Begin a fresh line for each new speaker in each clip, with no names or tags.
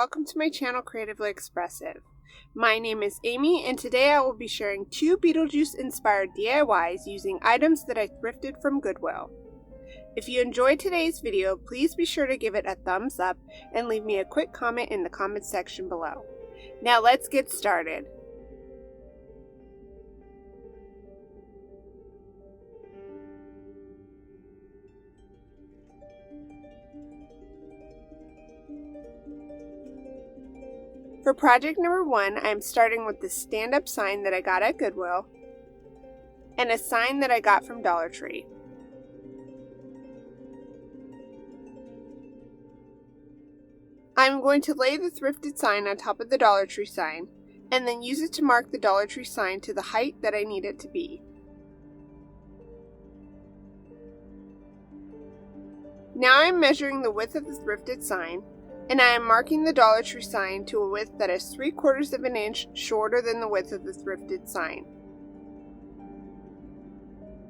welcome to my channel Creatively Expressive. My name is Amy and today I will be sharing 2 Beetlejuice-inspired DIYs using items that I thrifted from Goodwill. If you enjoyed today's video, please be sure to give it a thumbs up and leave me a quick comment in the comments section below. Now let's get started. For project number 1, I am starting with the stand-up sign that I got at Goodwill and a sign that I got from Dollar Tree. I'm going to lay the thrifted sign on top of the Dollar Tree sign and then use it to mark the Dollar Tree sign to the height that I need it to be. Now I'm measuring the width of the thrifted sign, and I am marking the Dollar Tree sign to a width that is 3/4 of an inch shorter than the width of the thrifted sign.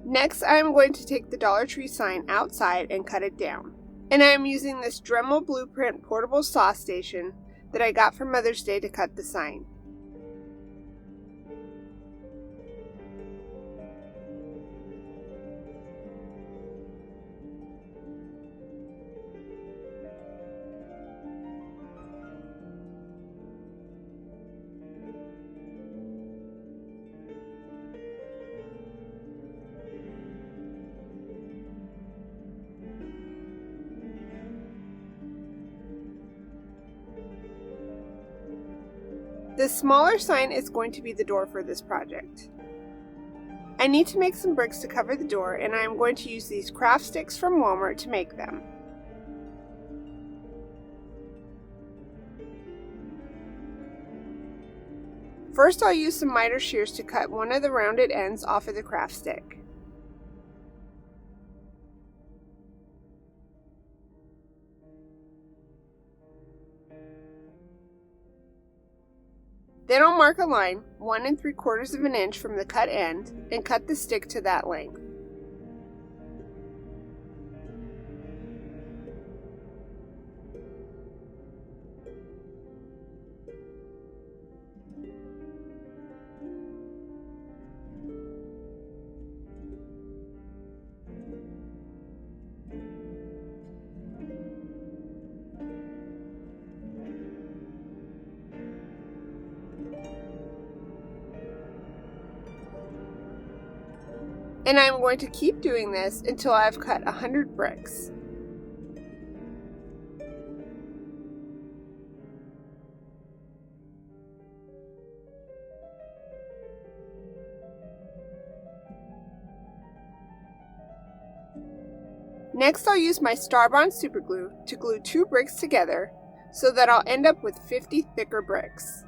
Next, I am going to take the Dollar Tree sign outside and cut it down. And I am using this Dremel Blueprint portable saw station that I got for Mother's Day to cut the sign. The smaller sign is going to be the door for this project. I need to make some bricks to cover the door, and I am going to use these craft sticks from Walmart to make them. First, I'll use some miter shears to cut one of the rounded ends off of the craft stick. Then I'll mark a line 1 3/4 of an inch from the cut end and cut the stick to that length. And I'm going to keep doing this until I've cut 100 bricks. Next, I'll use my Starbond super glue to glue 2 bricks together so that I'll end up with 50 thicker bricks.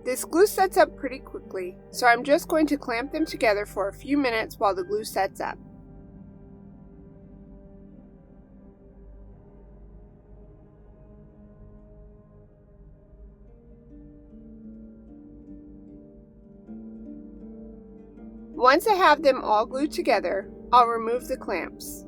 This glue sets up pretty quickly, so I'm just going to clamp them together for a few minutes while the glue sets up. Once I have them all glued together, I'll remove the clamps.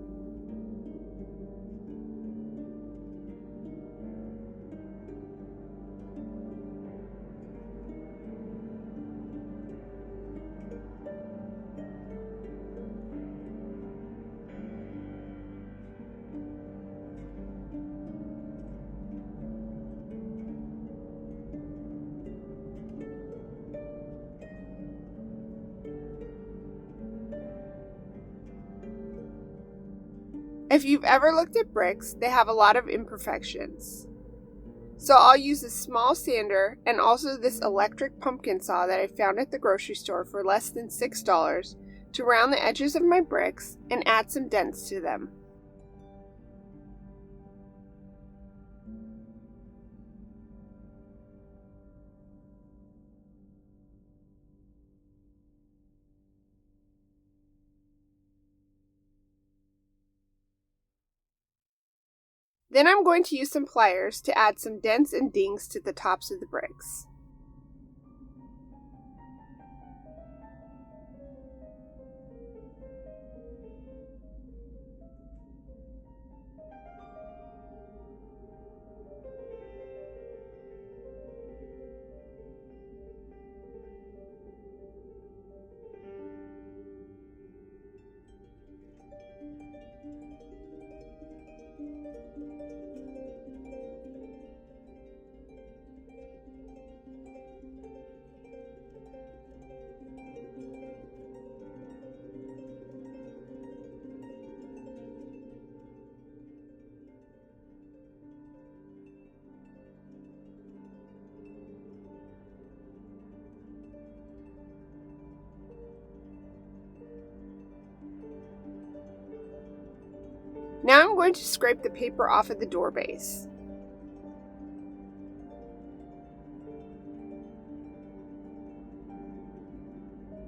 If you've ever looked at bricks, they have a lot of imperfections. So I'll use a small sander and also this electric pumpkin saw that I found at the grocery store for less than $6 to round the edges of my bricks and add some dents to them. Then I'm going to use some pliers to add some dents and dings to the tops of the bricks. Now I'm going to scrape the paper off of the door base.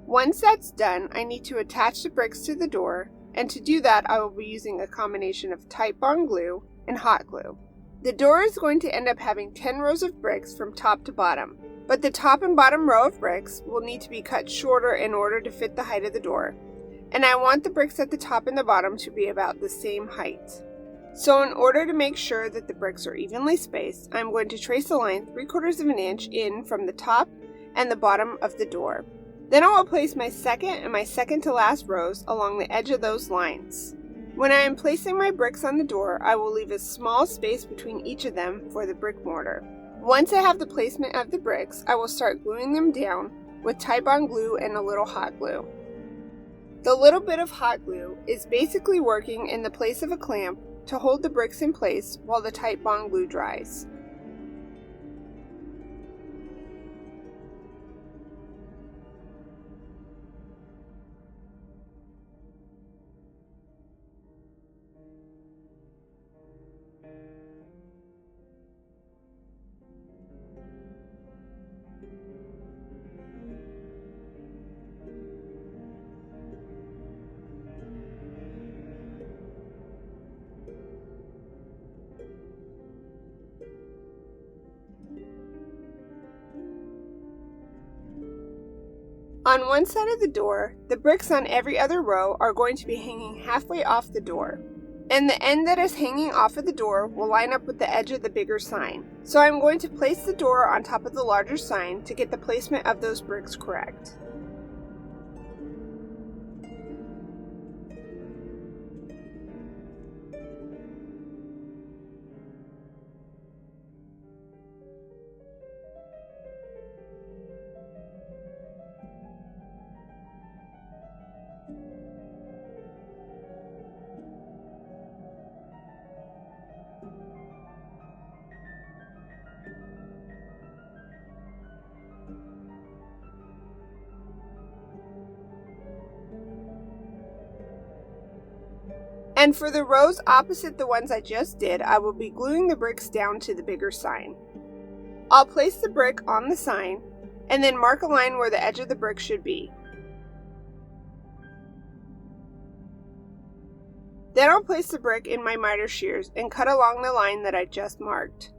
Once that's done, I need to attach the bricks to the door, and to do that I will be using a combination of Titebond glue and hot glue. The door is going to end up having 10 rows of bricks from top to bottom, but the top and bottom row of bricks will need to be cut shorter in order to fit the height of the door, and I want the bricks at the top and the bottom to be about the same height. So in order to make sure that the bricks are evenly spaced, I'm going to trace a line 3/4 of an inch in from the top and the bottom of the door. Then I will place my second and my second to last rows along the edge of those lines. When I am placing my bricks on the door, I will leave a small space between each of them for the brick mortar. Once I have the placement of the bricks, I will start gluing them down with Titebond glue and a little hot glue. The little bit of hot glue is basically working in the place of a clamp to hold the bricks in place while the Titebond glue dries. On one side of the door, the bricks on every other row are going to be hanging halfway off the door, and the end that is hanging off of the door will line up with the edge of the bigger sign. So I'm going to place the door on top of the larger sign to get the placement of those bricks correct. And for the rows opposite the ones I just did, I will be gluing the bricks down to the bigger sign. I'll place the brick on the sign and then mark a line where the edge of the brick should be. Then I'll place the brick in my miter shears and cut along the line that I just marked.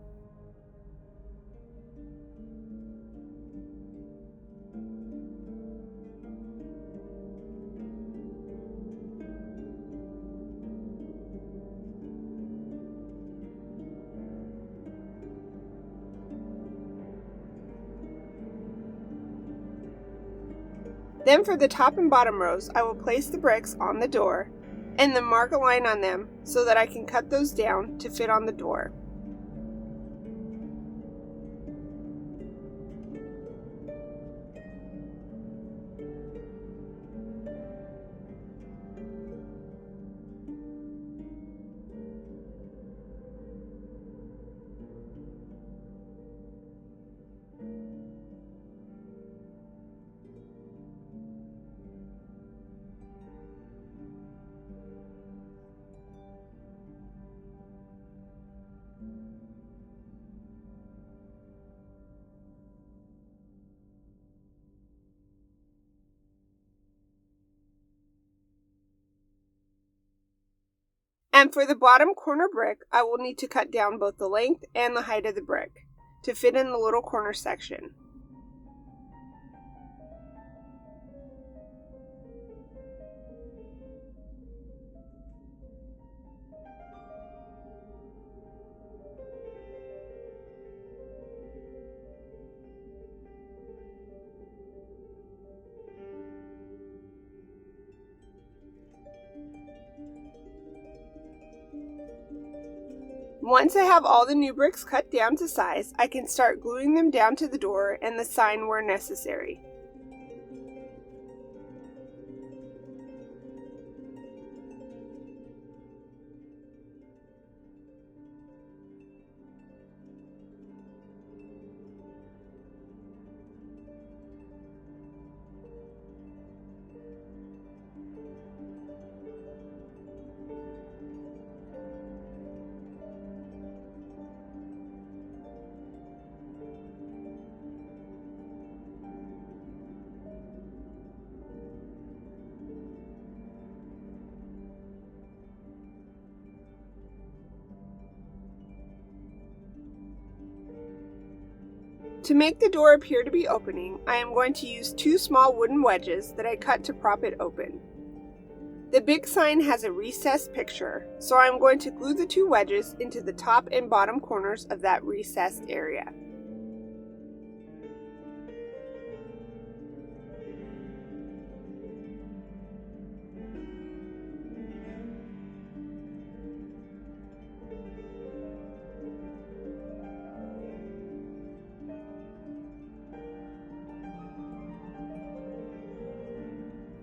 Then for the top and bottom rows, I will place the bricks on the door and then mark a line on them so that I can cut those down to fit on the door. And for the bottom corner brick, I will need to cut down both the length and the height of the brick to fit in the little corner section. Once I have all the new bricks cut down to size, I can start gluing them down to the door and the sign where necessary. To make the door appear to be opening, I am going to use 2 small wooden wedges that I cut to prop it open. The big sign has a recessed picture, so I am going to glue the 2 wedges into the top and bottom corners of that recessed area.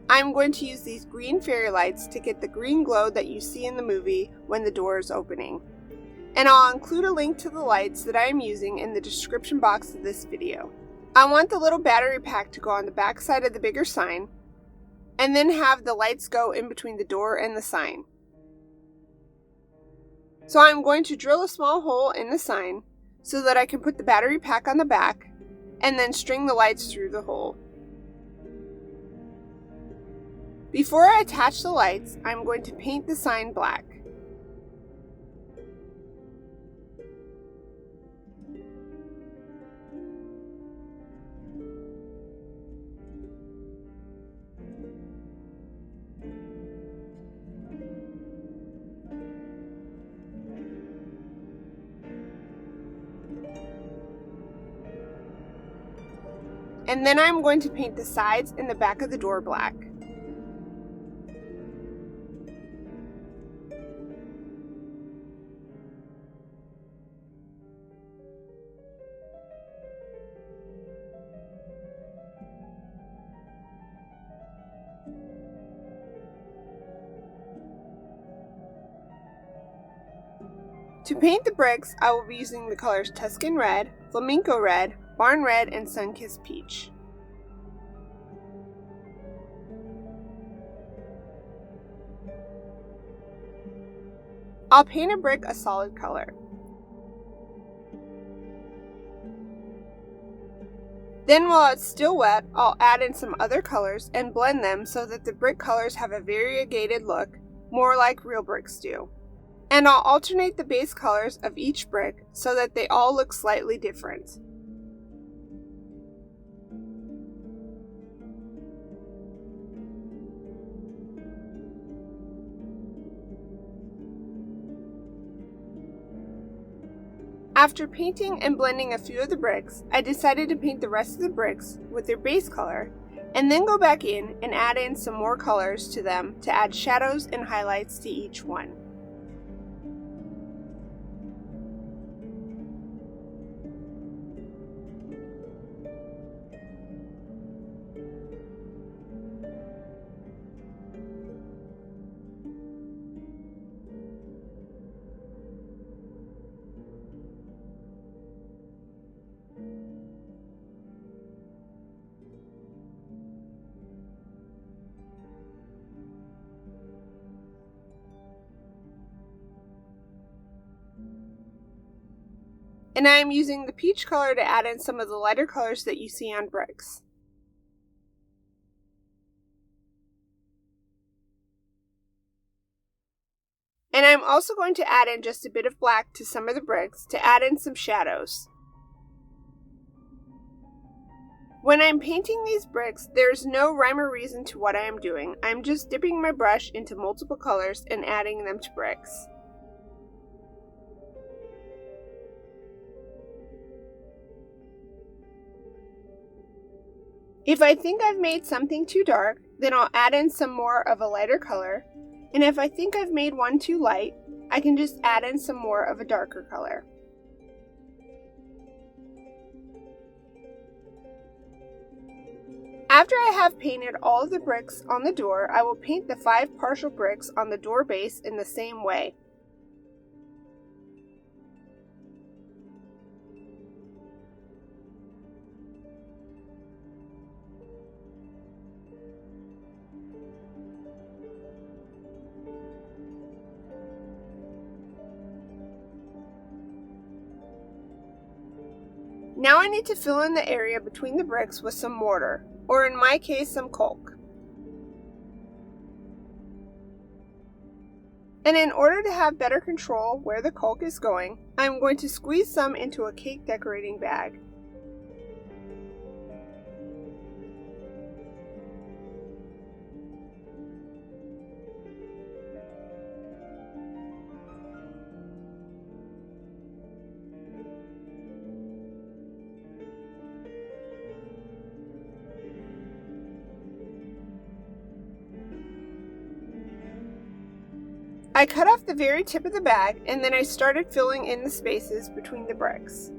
I'm going to use these green fairy lights to get the green glow that you see in the movie when the door is opening. And I'll include a link to the lights that I am using in the description box of this video. I want the little battery pack to go on the back side of the bigger sign, and then have the lights go in between the door and the sign. So I'm going to drill a small hole in the sign so that I can put the battery pack on the back, and then string the lights through the hole. Before I attach the lights, I'm going to paint the sign black. And then I'm going to paint the sides and the back of the door black. To paint the bricks, I will be using the colors Tuscan Red, Flamenco Red, Barn Red, and Sunkissed Peach. I'll paint a brick a solid color. Then while it's still wet, I'll add in some other colors and blend them so that the brick colors have a variegated look, more like real bricks do. And I'll alternate the base colors of each brick so that they all look slightly different. After painting and blending a few of the bricks, I decided to paint the rest of the bricks with their base color, and then go back in and add in some more colors to them to add shadows and highlights to each one. And I am using the peach color to add in some of the lighter colors that you see on bricks. And I'm also going to add in just a bit of black to some of the bricks to add in some shadows. When I'm painting these bricks, there's no rhyme or reason to what I am doing. I'm just dipping my brush into multiple colors and adding them to bricks. If I think I've made something too dark, then I'll add in some more of a lighter color. And if I think I've made one too light, I can just add in some more of a darker color. After I have painted all of the bricks on the door, I will paint the 5 partial bricks on the door base in the same way. Now I need to fill in the area between the bricks with some mortar, or in my case, some caulk. And in order to have better control where the caulk is going, I'm going to squeeze some into a cake decorating bag. I cut off the very tip of the bag and then I started filling in the spaces between the bricks.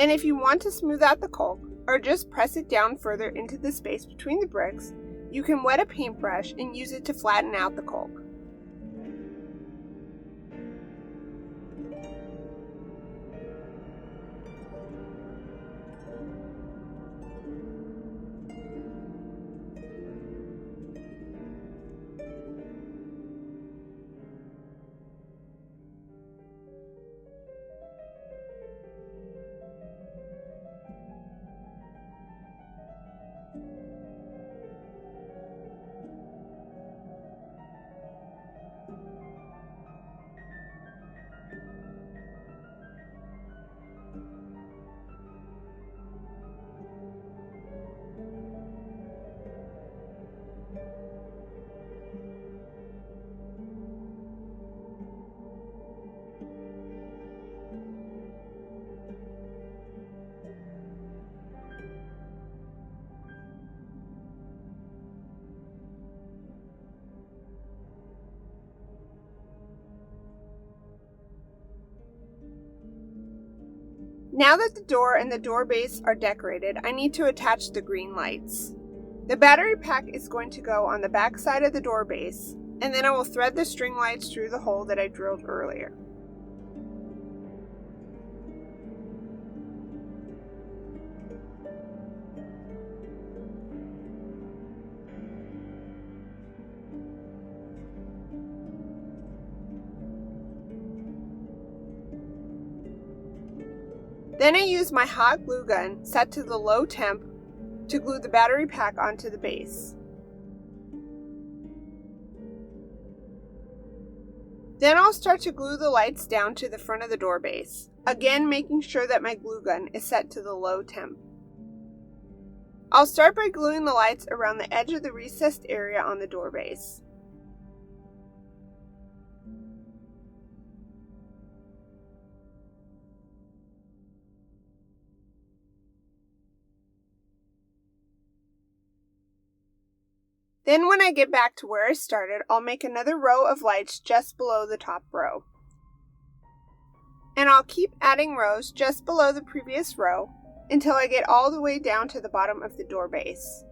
And if you want to smooth out the caulk, or just press it down further into the space between the bricks, you can wet a paintbrush and use it to flatten out the caulk. Now that the door and the door base are decorated, I need to attach the green lights. The battery pack is going to go on the back side of the door base, and then I will thread the string lights through the hole that I drilled earlier. Then I use my hot glue gun set to the low temp to glue the battery pack onto the base. Then I'll start to glue the lights down to the front of the door base, again making sure that my glue gun is set to the low temp. I'll start by gluing the lights around the edge of the recessed area on the door base. Then when I get back to where I started, I'll make another row of lights just below the top row. And I'll keep adding rows just below the previous row until I get all the way down to the bottom of the door base.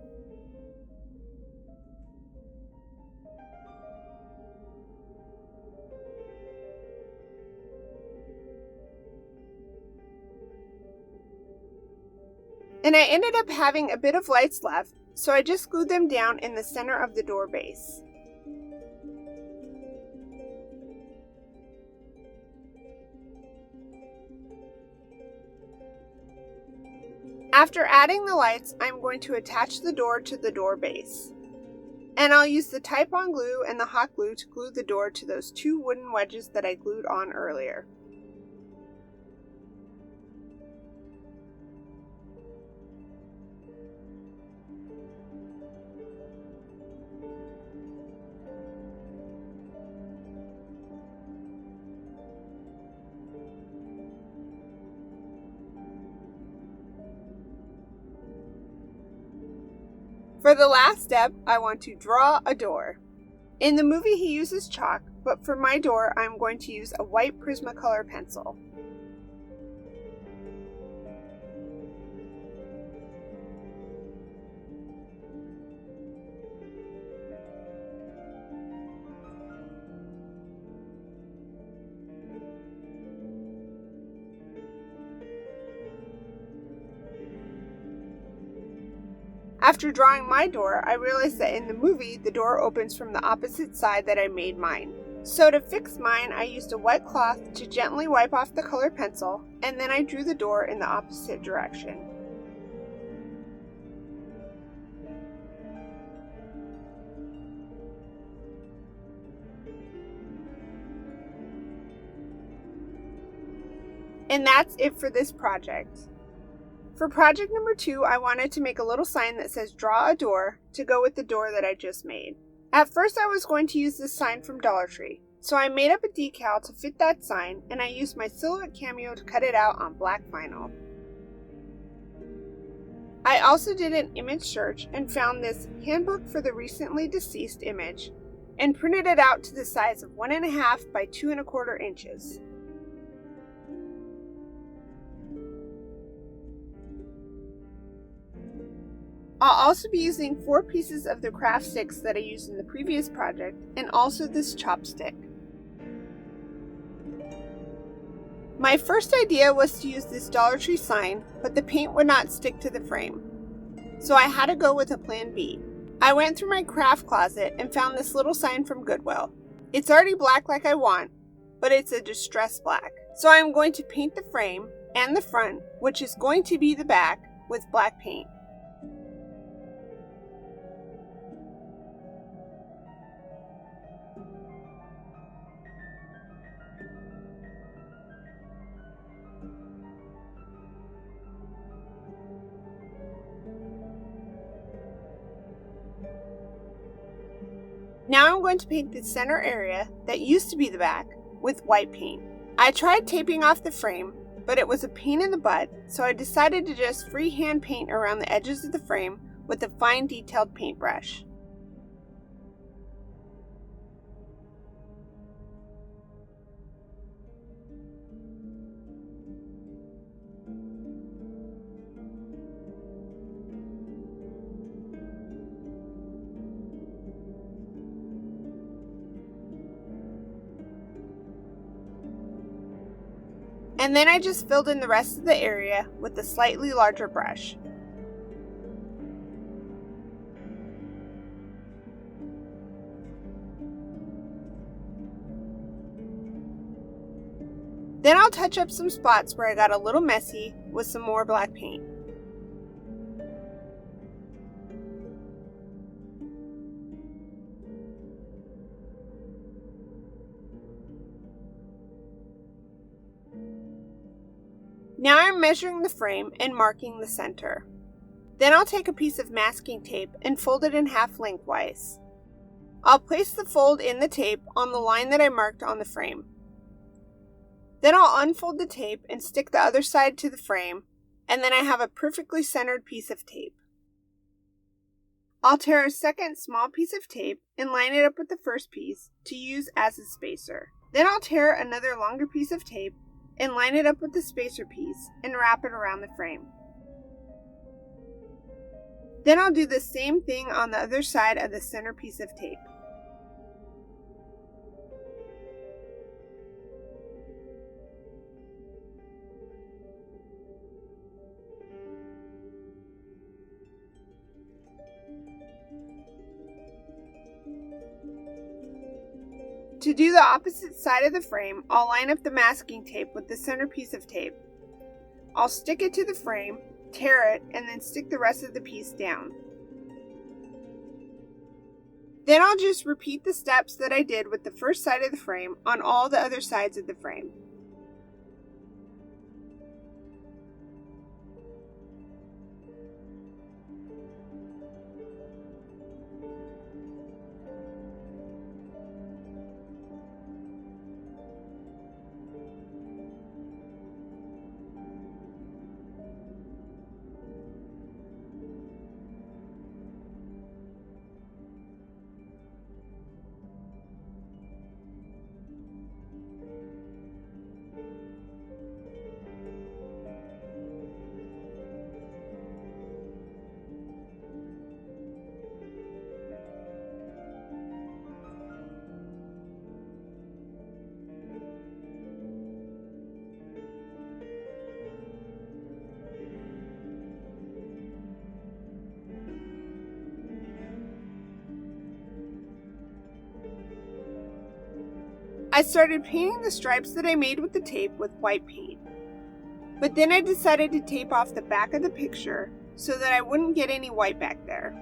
And I ended up having a bit of lights left, so I just glued them down in the center of the door base. After adding the lights, I'm going to attach the door to the door base. And I'll use the Type-On glue and the hot glue to glue the door to those two wooden wedges that I glued on earlier. For the last step, I want to draw a door. In the movie he uses chalk, but for my door I'm going to use a white Prismacolor pencil. After drawing my door, I realized that in the movie, the door opens from the opposite side that I made mine. So to fix mine, I used a wet cloth to gently wipe off the colored pencil, and then I drew the door in the opposite direction. And that's it for this project. For project number 2, I wanted to make a little sign that says draw a door to go with the door that I just made. At first I was going to use this sign from Dollar Tree, so I made up a decal to fit that sign and I used my silhouette cameo to cut it out on black vinyl. I also did an image search and found this handbook for the recently deceased image and printed it out to the size of 1.5 by 2.25 inches. I'll also be using 4 pieces of the craft sticks that I used in the previous project, and also this chopstick. My first idea was to use this Dollar Tree sign, but the paint would not stick to the frame. So I had to go with a plan B. I went through my craft closet and found this little sign from Goodwill. It's already black like I want, but it's a distressed black. So I'm going to paint the frame and the front, which is going to be the back, with black paint. Now I'm going to paint the center area that used to be the back with white paint. I tried taping off the frame, but it was a pain in the butt, so I decided to just freehand paint around the edges of the frame with a fine detailed paintbrush. And then I just filled in the rest of the area with a slightly larger brush. Then I'll touch up some spots where I got a little messy with some more black paint. Now I'm measuring the frame and marking the center. Then I'll take a piece of masking tape and fold it in half lengthwise. I'll place the fold in the tape on the line that I marked on the frame. Then I'll unfold the tape and stick the other side to the frame, and then I have a perfectly centered piece of tape. I'll tear a second small piece of tape and line it up with the first piece to use as a spacer. Then I'll tear another longer piece of tape and line it up with the spacer piece and wrap it around the frame. Then I'll do the same thing on the other side of the center piece of tape. To do the opposite side of the frame, I'll line up the masking tape with the center piece of tape. I'll stick it to the frame, tear it, and then stick the rest of the piece down. Then I'll just repeat the steps that I did with the first side of the frame on all the other sides of the frame. I started painting the stripes that I made with the tape with white paint, but then I decided to tape off the back of the picture so that I wouldn't get any white back there.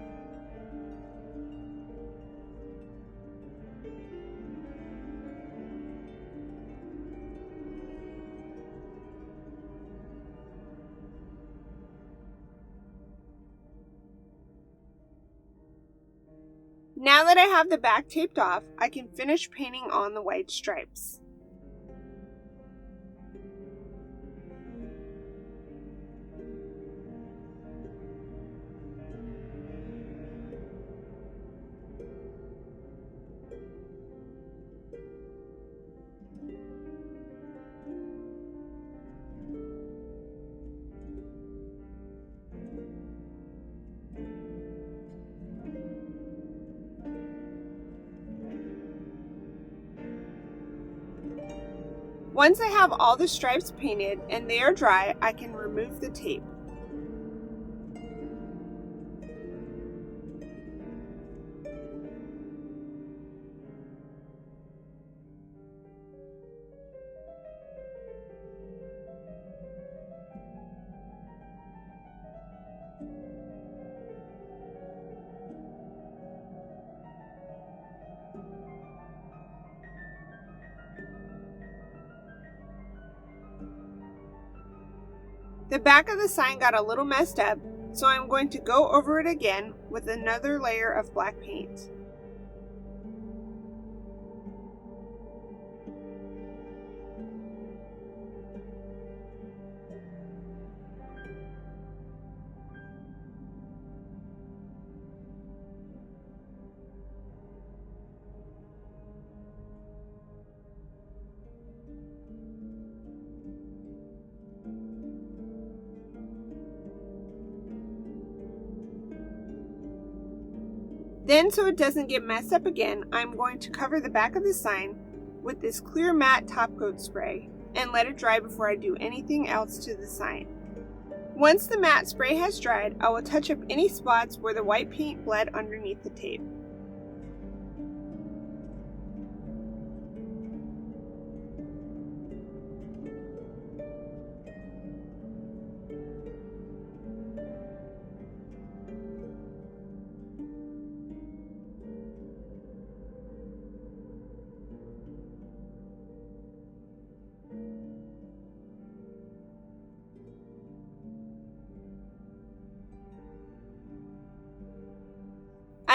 Now that I have the back taped off, I can finish painting on the white stripes. Once I have all the stripes painted and they are dry, I can remove the tape. The back of the sign got a little messed up, so I'm going to go over it again with another layer of black paint. Then, so it doesn't get messed up again, I'm going to cover the back of the sign with this clear matte top coat spray and let it dry before I do anything else to the sign. Once the matte spray has dried, I will touch up any spots where the white paint bled underneath the tape.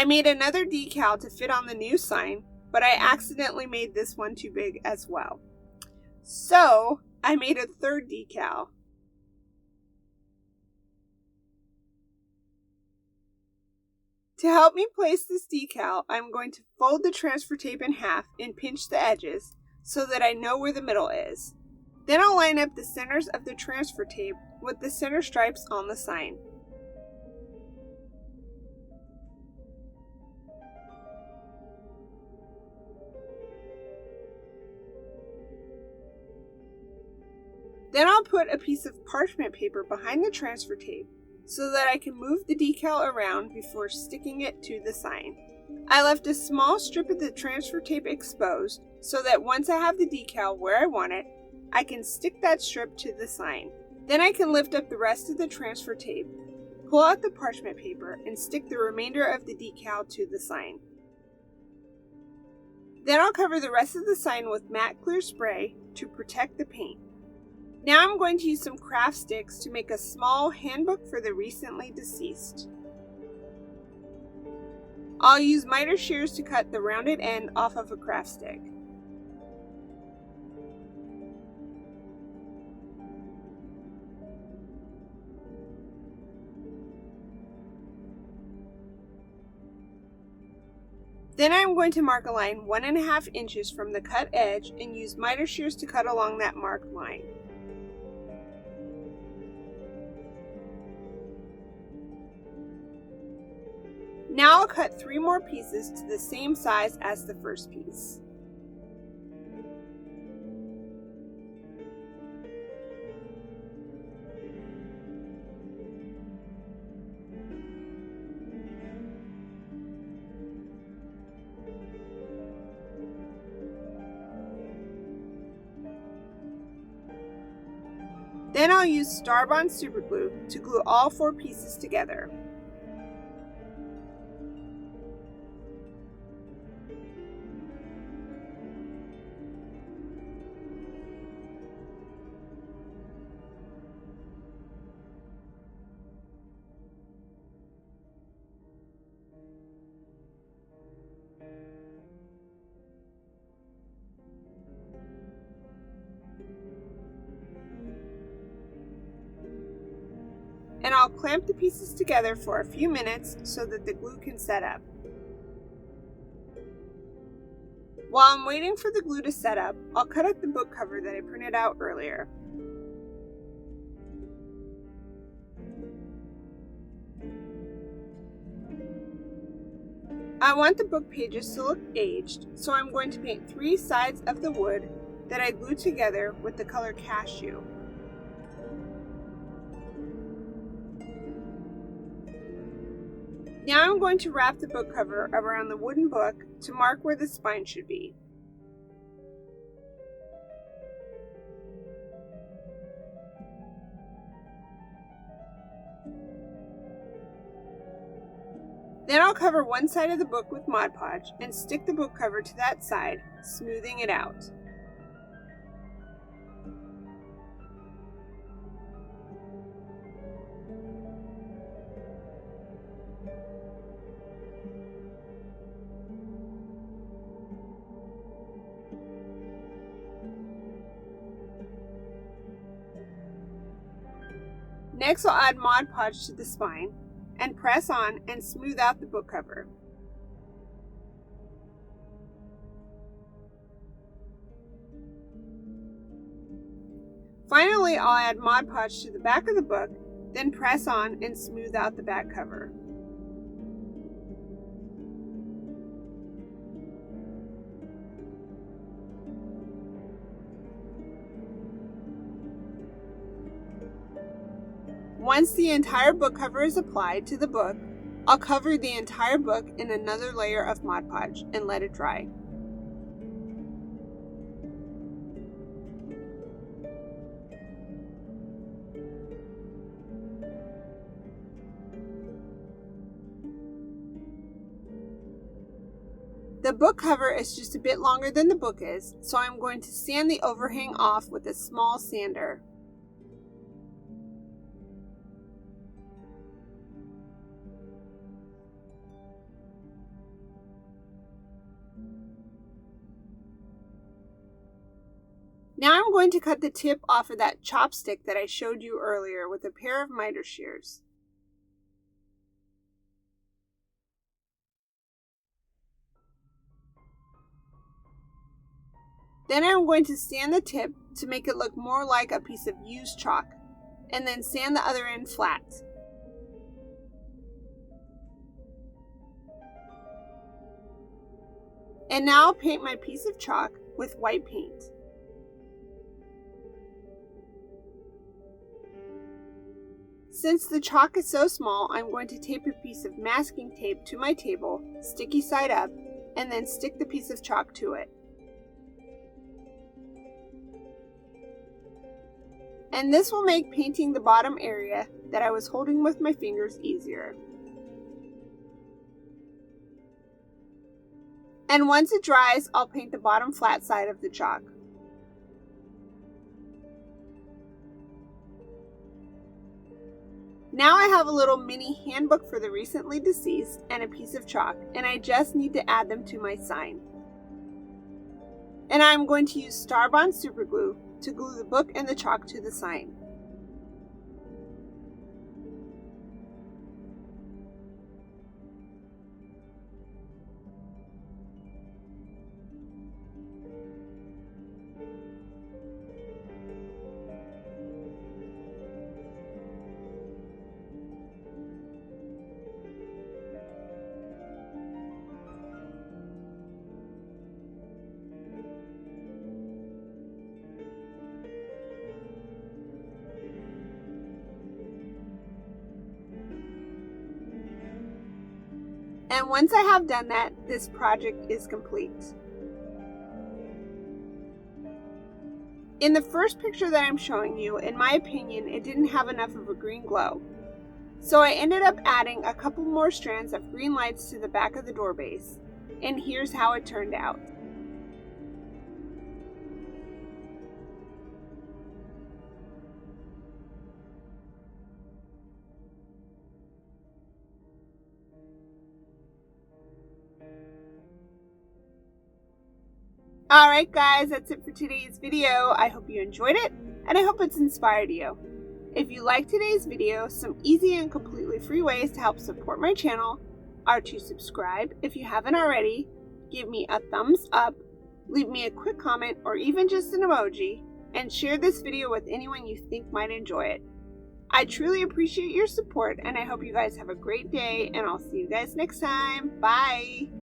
I made another decal to fit on the new sign, but I accidentally made this one too big as well. So I made a third decal. To help me place this decal, I'm going to fold the transfer tape in half and pinch the edges so that I know where the middle is. Then I'll line up the centers of the transfer tape with the center stripes on the sign. Then I'll put a piece of parchment paper behind the transfer tape so that I can move the decal around before sticking it to the sign. I left a small strip of the transfer tape exposed so that once I have the decal where I want it, I can stick that strip to the sign. Then I can lift up the rest of the transfer tape, pull out the parchment paper, and stick the remainder of the decal to the sign. Then I'll cover the rest of the sign with matte clear spray to protect the paint. Now I'm going to use some craft sticks to make a small handbook for the recently deceased. I'll use miter shears to cut the rounded end off of a craft stick. Then I'm going to mark a line 1.5 inches from the cut edge and use miter shears to cut along that marked line. Now I'll cut 3 more pieces to the same size as the first piece. Then I'll use Star-Bond superglue to glue all 4 pieces together. And I'll clamp the pieces together for a few minutes so that the glue can set up. While I'm waiting for the glue to set up, I'll cut out the book cover that I printed out earlier. I want the book pages to look aged, so I'm going to paint 3 sides of the wood that I glued together with the color cashew. Now I'm going to wrap the book cover around the wooden book to mark where the spine should be. Then I'll cover one side of the book with Mod Podge and stick the book cover to that side, smoothing it out. Next, I'll add Mod Podge to the spine and press on and smooth out the book cover. Finally, I'll add Mod Podge to the back of the book, then press on and smooth out the back cover. Once the entire book cover is applied to the book, I'll cover the entire book in another layer of Mod Podge and let it dry. The book cover is just a bit longer than the book is, so I'm going to sand the overhang off with a small sander. Now I'm going to cut the tip off of that chopstick that I showed you earlier with a pair of miter shears. Then I'm going to sand the tip to make it look more like a piece of used chalk, and then sand the other end flat. And now I'll paint my piece of chalk with white paint. Since the chalk is so small, I'm going to tape a piece of masking tape to my table, sticky side up, and then stick the piece of chalk to it. And this will make painting the bottom area that I was holding with my fingers easier. And once it dries, I'll paint the bottom flat side of the chalk. Now I have a little mini handbook for the recently deceased and a piece of chalk, and I just need to add them to my sign. And I'm going to use Star Bond super glue to glue the book and the chalk to the sign. And once I have done that, this project is complete. In the first picture that I'm showing you, in my opinion, it didn't have enough of a green glow. So I ended up adding a couple more strands of green lights to the back of the door base. And here's how it turned out. Alright guys, that's it for today's video. I hope you enjoyed it, and I hope it's inspired you. If you liked today's video, some easy and completely free ways to help support my channel are to subscribe if you haven't already, give me a thumbs up, leave me a quick comment or even just an emoji, and share this video with anyone you think might enjoy it. I truly appreciate your support, and I hope you guys have a great day, and I'll see you guys next time. Bye!